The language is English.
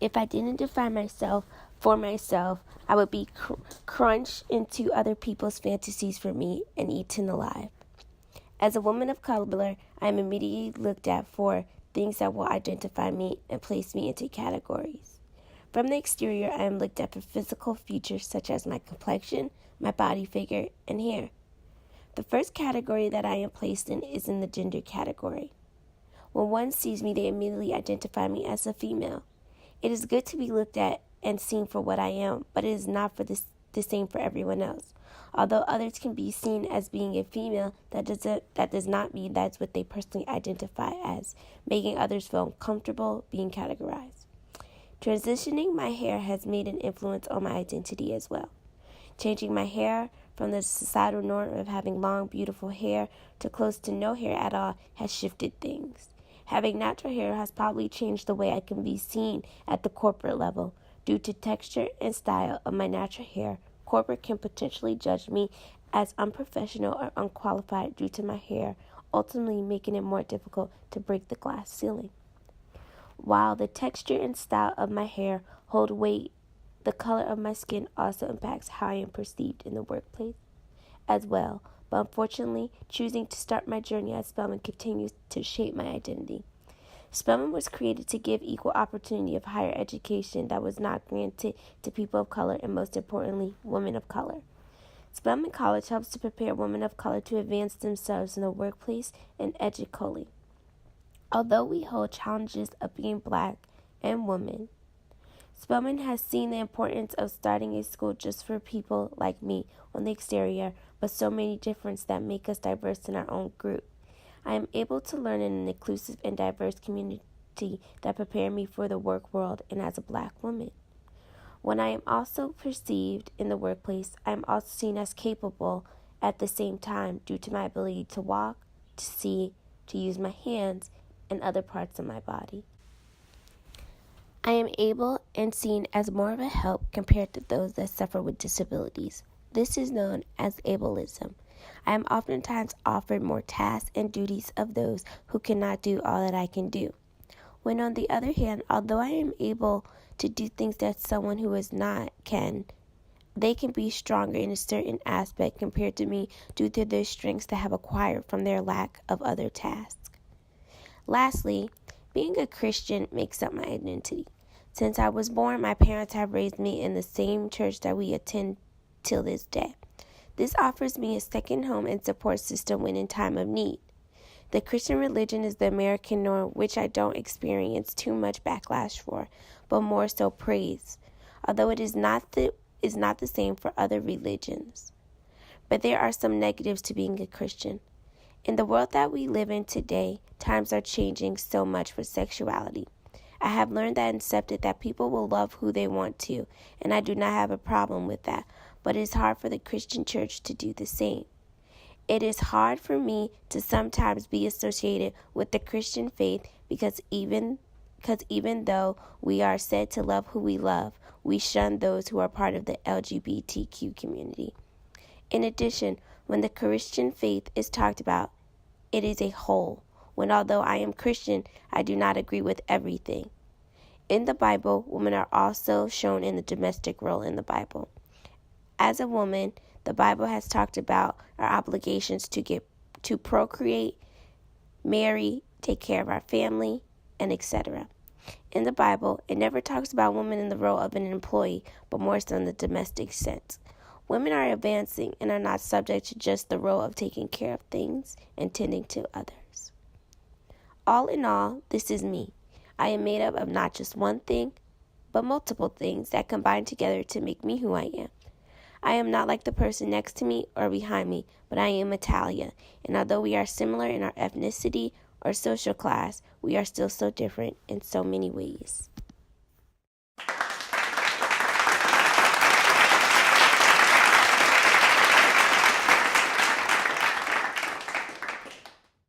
If I didn't define myself for myself, I would be crunched into other people's fantasies for me and eaten alive. As a woman of color, I am immediately looked at for things that will identify me and place me into categories. From the exterior, I am looked at for physical features such as my complexion, my body figure, and hair. The first category that I am placed in is in the gender category. When one sees me, they immediately identify me as a female. It is good to be looked at and seen for what I am, but it is not for the same for everyone else. Although others can be seen as being a female, that does not mean that's what they personally identify as, making others feel uncomfortable being categorized. Transitioning my hair has made an influence on my identity as well. Changing my hair from the societal norm of having long, beautiful hair to close to no hair at all has shifted things. Having natural hair has probably changed the way I can be seen at the corporate level. Due to texture and style of my natural hair, corporate can potentially judge me as unprofessional or unqualified due to my hair, ultimately making it more difficult to break the glass ceiling. While the texture and style of my hair hold weight, the color of my skin also impacts how I am perceived in the workplace as well. But unfortunately, choosing to start my journey at Spelman continues to shape my identity. Spelman was created to give equal opportunity of higher education that was not granted to people of color and, most importantly, women of color. Spelman College helps to prepare women of color to advance themselves in the workplace and educationally. Although we hold challenges of being black and women, Spelman has seen the importance of starting a school just for people like me on the exterior, but so many differences that make us diverse in our own group. I am able to learn in an inclusive and diverse community that prepare me for the work world and as a black woman. When I am also perceived in the workplace, I am also seen as capable at the same time due to my ability to walk, to see, to use my hands, and other parts of my body. I am able and seen as more of a help compared to those that suffer with disabilities. This is known as ableism. I am oftentimes offered more tasks and duties of those who cannot do all that I can do. When on the other hand, although I am able to do things that someone who is not can, they can be stronger in a certain aspect compared to me due to their strengths that have acquired from their lack of other tasks. Lastly, being a Christian makes up my identity. Since I was born, my parents have raised me in the same church that we attend till this day. This offers me a second home and support system when in time of need. The Christian religion is the American norm, which I don't experience too much backlash for, but more so praise, although it is not the same for other religions. But there are some negatives to being a Christian. In the world that we live in today, times are changing so much for sexuality. I have learned that and accepted that people will love who they want to, and I do not have a problem with that, but it is hard for the Christian church to do the same. It is hard for me to sometimes be associated with the Christian faith because even though we are said to love who we love, we shun those who are part of the LGBTQ community. In addition, when the Christian faith is talked about, it is a whole, when although I am Christian, I do not agree with everything. In the Bible, women are also shown in the domestic role in the Bible. As a woman, the Bible has talked about our obligations to procreate, marry, take care of our family, and etc. In the Bible, it never talks about women in the role of an employee, but more so in the domestic sense. Women are advancing and are not subject to just the role of taking care of things and tending to others. All in all, this is me. I am made up of not just one thing, but multiple things that combine together to make me who I am. I am not like the person next to me or behind me, but I am Italia, and although we are similar in our ethnicity or social class, we are still so different in so many ways.